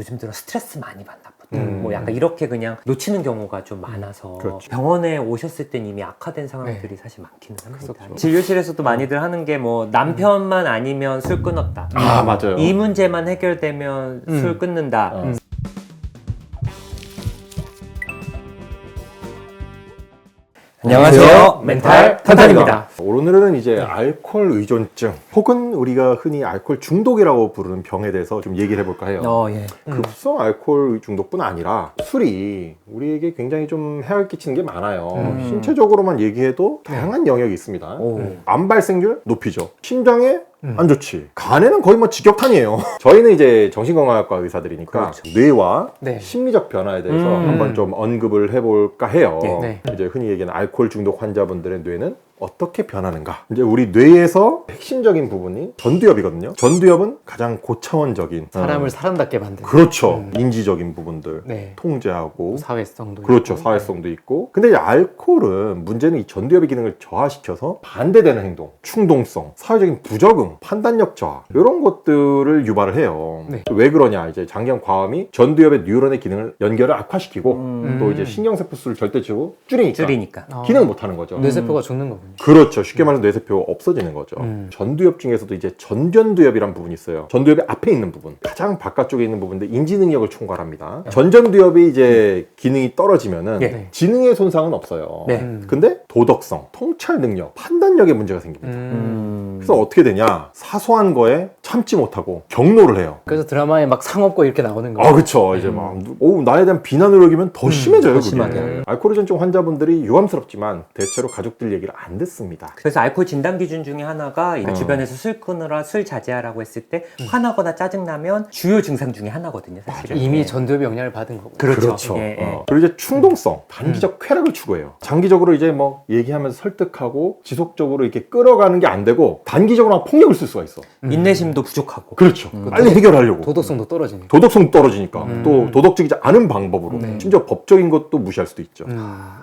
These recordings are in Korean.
요즘 들어 스트레스 많이 받나 보다. 뭐 약간 이렇게 그냥 놓치는 경우가 좀 많아서 그렇죠. 병원에 오셨을 땐 이미 악화된 상황들이 사실 많기는 합니다. 그렇죠. 진료실에서도 많이들 하는 게 뭐 남편만 아니면 술 끊었다. 아, 맞아요. 이 문제만 해결되면 술 끊는다. 안녕하세요. 멘탈 탄탄입니다. 오늘은 이제 알코올 의존증 혹은 우리가 흔히 알코올 중독이라고 부르는 병에 대해서 좀 얘기를 해볼까 해요. 예. 급성 알코올 중독뿐 아니라 술이 우리에게 굉장히 좀 해를 끼치는 게 많아요. 신체적으로만 얘기해도 다양한 영역이 있습니다. 암 발생률 높이죠. 심장에 안 좋지. 간에는 거의 뭐 직격탄이에요. 저희는 이제 정신건강학과 의사들이니까 그렇죠. 뇌와 네. 심리적 변화에 대해서 한번 좀 언급을 해볼까 해요. 네. 이제 흔히 얘기하는 알코올 중독 환자분들의 뇌는 어떻게 변하는가? 이제 우리 뇌에서 핵심적인 부분이 전두엽이거든요. 전두엽은 가장 고차원적인 사람을 사람답게 만드는 그렇죠. 인지적인 부분들 네. 통제하고 사회성도 그렇죠. 있고. 사회성도 있고. 근데 이제 알코올은 문제는 이 전두엽의 기능을 저하시켜서 반대되는 행동, 충동성, 사회적인 부적응, 판단력 저하 이런 것들을 유발을 해요. 네. 왜 그러냐? 이제 장기간 과음이 전두엽의 뉴런의 기능을 연결을 악화시키고 또 이제 신경세포수를 절대적으로 줄이니까 아. 기능을 못하는 거죠. 뇌세포가 죽는 거군요. 그렇죠. 쉽게 말해서 뇌세포가 없어지는 거죠. 전두엽 중에서도 이제 전전두엽이라는 부분이 있어요. 전두엽의 앞에 있는 부분, 가장 바깥쪽에 있는 부분인데 인지 능력을 총괄합니다. 전전두엽이 이제 기능이 떨어지면은 네. 지능의 손상은 없어요. 네. 근데 도덕성, 통찰 능력, 판단력에 문제가 생깁니다. 그래서 어떻게 되냐? 사소한 거에 참지 못하고 경노를 해요. 그래서 드라마에 막 상 없고 이렇게 나오는 거예요. 아, 그쵸. 이제 막, 나에 대한 비난을 여기면 더 심해져요. 더 그게. 심하게. 알코올 의존증 환자분들이 유감스럽지만 대체로 가족들 얘기를 안 듣습니다. 그래서 알코올 진단 기준 중에 하나가 주변에서 술 끊으라, 술 자제하라고 했을 때 화나거나 짜증나면 주요 증상 중에 하나거든요, 사실은. 이미 전두엽이 영향을 받은 거고. 그렇죠. 예, 예. 그리고 이제 충동성, 단기적 쾌락을 추구해요. 장기적으로 이제 뭐 얘기하면서 설득하고 지속적으로 이렇게 끌어가는 게 안 되고 단기적으로 막 폭력을 쓸 수가 있어. 인내심도 부족하고. 그렇죠. 빨리 해결하려고. 도덕성도 떨어지니까. 도덕성 떨어지니까 또 도덕적이지 않은 방법으로 심지어 법적인 것도 무시할 수도 있죠.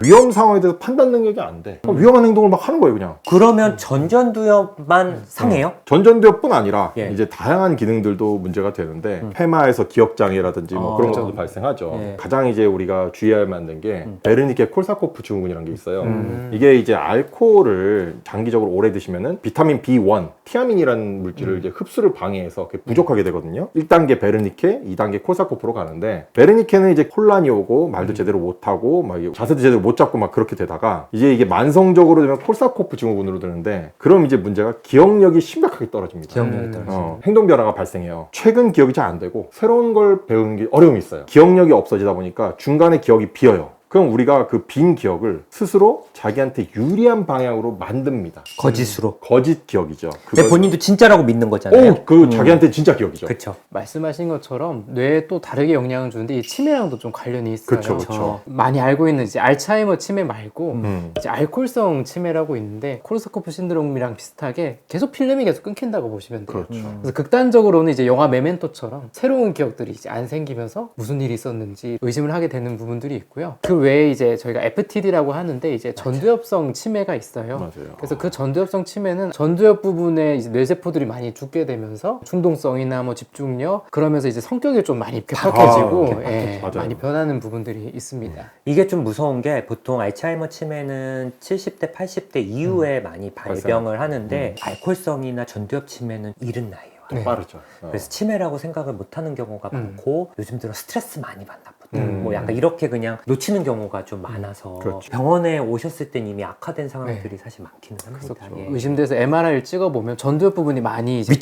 위험 상황에 대해서 판단 능력이 안 돼. 위험한 행동을 막 하는 거예요, 그냥. 그러면 전전두엽만 상해요? 전전두엽뿐 아니라 예. 이제 다양한 기능들도 문제가 되는데 폐마에서 기억장애라든지 뭐 그런 것도 발생하죠. 예. 가장 이제 우리가 주의해야 만든 게 베르니케 콜사코프 증후군이라는 게 있어요. 이게 이제 알코올을 장기적으로 오래 드시면은 비타민 B1, 티아민이라는 물질을 이제 흡수를 방해해서 그게 부족하게 되거든요. 1단계 베르니케, 2단계 콜사코프로 가는데 베르니케는 이제 혼란이 오고 말도 제대로 못하고 막 자세도 제대로 못 잡고 막 그렇게 되다가 이제 이게 만성적으로 되면 콜사코프 증후군으로 되는데 그럼 이제 문제가 기억력이 심각하게 떨어집니다. 기억력이 떨어지죠. 행동 변화가 발생해요. 최근 기억이 잘 안 되고 새로운 걸 배우는 게 어려움이 있어요. 기억력이 없어지다 보니까 중간에 기억이 비어요. 그럼 우리가 그 빈 기억을 스스로 자기한테 유리한 방향으로 만듭니다. 거짓으로. 거짓 기억이죠. 근데 본인도 진짜라고 믿는 거잖아요. 자기한테 진짜 기억이죠. 그렇죠. 말씀하신 것처럼 뇌에 또 다르게 영향을 주는데 이 치매랑도 좀 관련이 있어요. 그쵸, 그쵸. 많이 알고 있는 이제 알츠하이머 치매 말고 음. 이제 알코올성 치매라고 있는데 코르사코프 신드롬이랑 비슷하게 계속 필름이 계속 끊긴다고 보시면 돼요. 그렇죠. 그래서 극단적으로는 이제 영화 메멘토처럼 새로운 기억들이 이제 안 생기면서 무슨 일이 있었는지 의심을 하게 되는 부분들이 있고요. 그 외에 이제 저희가 FTD라고 하는데 이제 전두엽성 치매가 있어요. 맞아요. 그래서 그 전두엽성 치매는 전두엽 부분에 이제 뇌세포들이 많이 죽게 되면서 충동성이나 뭐 집중력 그러면서 이제 성격이 좀 많이 개팍해지고 예, 맞아요. 많이 변하는 부분들이 있습니다. 이게 좀 무서운 게 보통 알츠하이머 치매는 70대, 80대 이후에 많이 발병을 하는데 알코올성이나 전두엽 치매는 이른 나이에요. 네. 빠르죠. 그래서 치매라고 생각을 못하는 경우가 많고 요즘 들어 스트레스 많이 받나 보다. 음. 뭐 약간 이렇게 그냥 놓치는 경우가 좀 많아서 그렇죠. 병원에 오셨을 땐 이미 악화된 상황들이 사실 많기는 합니다. 예. 의심돼서 MRI를 찍어보면 전두엽 부분이 많이 이제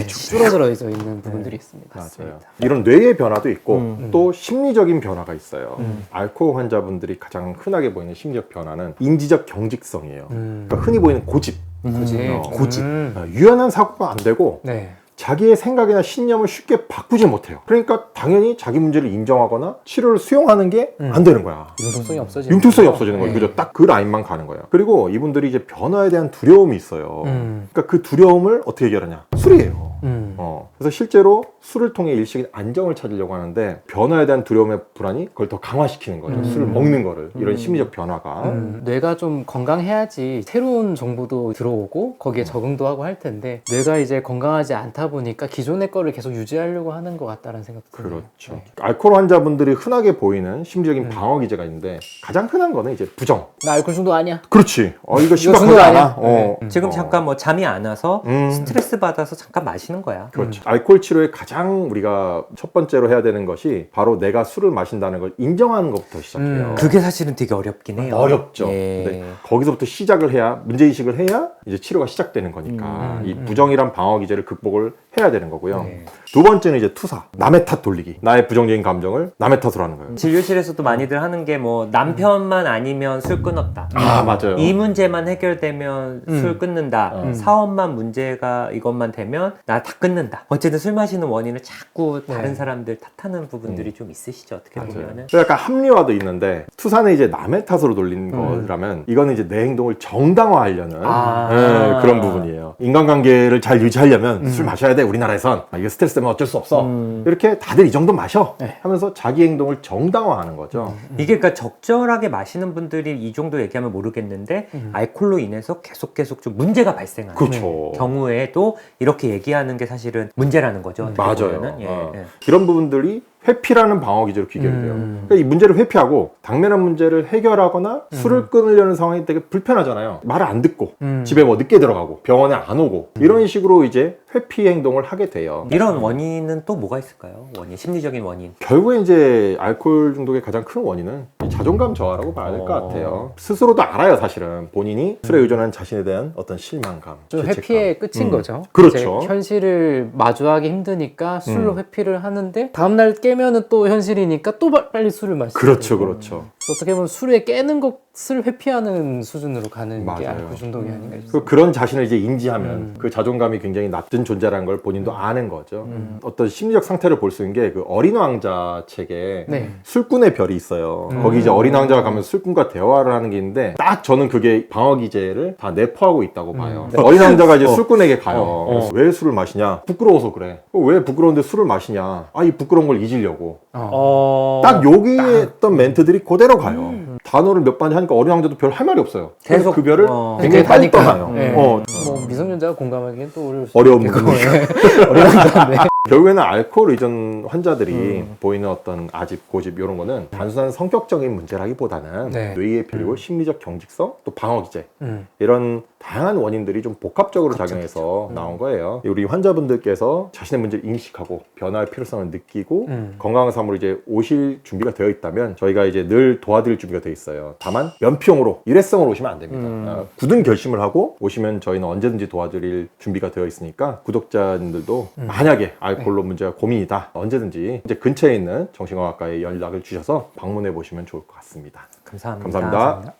줄어들어져 있는 부분들이 있습니다. 맞아요. 이런 뇌의 변화도 있고 또 심리적인 변화가 있어요. 알코올 환자분들이 가장 흔하게 보이는 심리적 변화는 인지적 경직성이에요. 그러니까 흔히 보이는 고집. 고집. 유연한 사고가 안 되고 네. 자기의 생각이나 신념을 쉽게 바꾸지 못해요. 그러니까 당연히 자기 문제를 인정하거나 치료를 수용하는 게 안 되는 거야. 융통성이 없어지는 융통성이 거죠. 없어지는 거예요. 네. 그죠? 딱 그 라인만 가는 거예요. 그리고 이분들이 이제 변화에 대한 두려움이 있어요. 그러니까 그 두려움을 어떻게 해결하냐? 술이에요. 그래서 실제로 술을 통해 일시적인 안정을 찾으려고 하는데 변화에 대한 두려움의 불안이 그걸 더 강화시키는 거죠. 술을 먹는 거를. 이런 심리적 변화가. 뇌가 좀 건강해야지 새로운 정보도 들어오고 거기에 적응도 하고 할 텐데 뇌가 이제 건강하지 않다 보니까 기존의 거를 계속 유지하려고 하는 것 같다는 생각도 들어요. 그렇죠. 알코올 환자분들이 흔하게 보이는 심리적인 방어 기제가 있는데 가장 흔한 거는 이제 부정. 나 알코올 중독 아니야. 그렇지. 이거 심각하지 중독 않아. 아니야? 지금 잠깐 뭐 잠이 안 와서 스트레스 받아서 잠깐 마시는 거야. 그렇죠. 알코올 치료의 가장 우리가 첫 번째로 해야 되는 것이 바로 내가 술을 마신다는 걸 인정하는 것부터 시작해요. 그게 사실은 되게 어렵긴 해요. 어렵죠. 예. 근데 거기서부터 시작을 해야, 문제의식을 해야 이제 치료가 시작되는 거니까 이 부정이란 방어 기제를 극복을 해야 되는 거고요. 네. 두 번째는 이제 투사. 남의 탓 돌리기. 나의 부정적인 감정을 남의 탓으로 하는 거예요. 진료실에서도 많이들 하는 게 뭐 남편만 아니면 술 끊었다. 맞아요. 이 문제만 해결되면 술 끊는다. 사업만 문제가 이것만 되면 나 다 끊는다. 어쨌든 술 마시는 원인을 자꾸 다른 사람들 탓하는 부분들이 좀 있으시죠. 어떻게 보면은. 약간 합리화도 있는데 투사는 이제 남의 탓으로 돌리는 거라면 이거는 이제 내 행동을 정당화하려는 그런 부분이에요. 인간관계를 잘 유지하려면 술 마셔야 돼 우리나라에선. 이게 스트레스 때문에 어쩔 수 없어. 이렇게 다들 이 정도 마셔 하면서 자기 행동을 정당화하는 거죠. 이게 그러니까 적절하게 마시는 분들이 이 정도 얘기하면 모르겠는데 알코올로 인해서 계속 좀 문제가 발생하는 그렇죠. 경우에도 이렇게 얘기하는 게 사실은 문제라는 거죠. 어떻게 맞아요. 보면은. 예. 이런 부분들이 회피라는 방어 기제로 귀결이 돼요. 그러니까 이 문제를 회피하고 당면한 문제를 해결하거나 술을 끊으려는 상황이 되게 불편하잖아요. 말을 안 듣고 집에 뭐 늦게 들어가고 병원에 안 오고 이런 식으로 이제 회피 행동을 하게 돼요. 이런 원인은 또 뭐가 있을까요? 원인, 심리적인 원인. 결국에 이제 알코올 중독의 가장 큰 원인은 이 자존감 저하라고 봐야 될 것 같아요. 스스로도 알아요, 사실은. 본인이 술에 의존한 자신에 대한 어떤 실망감, 좀 죄책감. 회피의 끝인 거죠. 그렇죠. 이제 현실을 마주하기 힘드니까 술로 회피를 하는데 다음날 깨면은 또 현실이니까 또 빨리 술을 마시고. 그렇죠, 그렇죠. 어떻게 보면 술에 깨는 것을 회피하는 수준으로 가는 게 맞아요. 알코올 중독이 아닌가 싶습니다. 그런 자신을 이제 인지하면 그 자존감이 굉장히 낮은 존재라는 걸 본인도 아는 거죠. 어떤 심리적 상태를 볼 수 있는 게 그 어린 왕자 책에 네. 술꾼의 별이 있어요. 거기 이제 어린 왕자가 가면 술꾼과 대화를 하는 게 있는데 딱 저는 그게 방어 기제를 다 내포하고 있다고 봐요. 어린 왕자가 이제 술꾼에게 가요. 그래서 왜 술을 마시냐? 부끄러워서 그래. 왜 부끄러운데 술을 마시냐? 이 부끄러운 걸 잊으려고. 딱 여기에 했던 멘트들이 그대로 가요. 단어를 몇 번 하니까 어린 왕자도 별 할 말이 없어요. 계속 그 별을 굉장히 빨리 떠나요. 네. 어. 뭐 미성년자가 공감하기엔 또 어려운 있겠고. 부분이죠. 어려운데. 결국에는 알코올 의존 환자들이 보이는 어떤 아집, 고집 이런 거는 단순한 성격적인 문제라기보다는 네. 뇌의 그리고 심리적 경직성, 또 방어 기제 이런 다양한 원인들이 좀 복합적으로 작용해서 나온 거예요. 우리 환자분들께서 자신의 문제를 인식하고 변화할 필요성을 느끼고 건강한 삶으로 이제 오실 준비가 되어 있다면 저희가 이제 늘 도와드릴 준비가 되어 있어요. 다만 면피용으로 일회성으로 오시면 안 됩니다. 굳은 결심을 하고 오시면 저희는 언제든지 도와드릴 준비가 되어 있으니까 구독자님들도 만약에 알코올로 문제가 고민이다 언제든지 이제 근처에 있는 정신건강과에 연락을 주셔서 방문해 보시면 좋을 것 같습니다. 감사합니다. 감사합니다.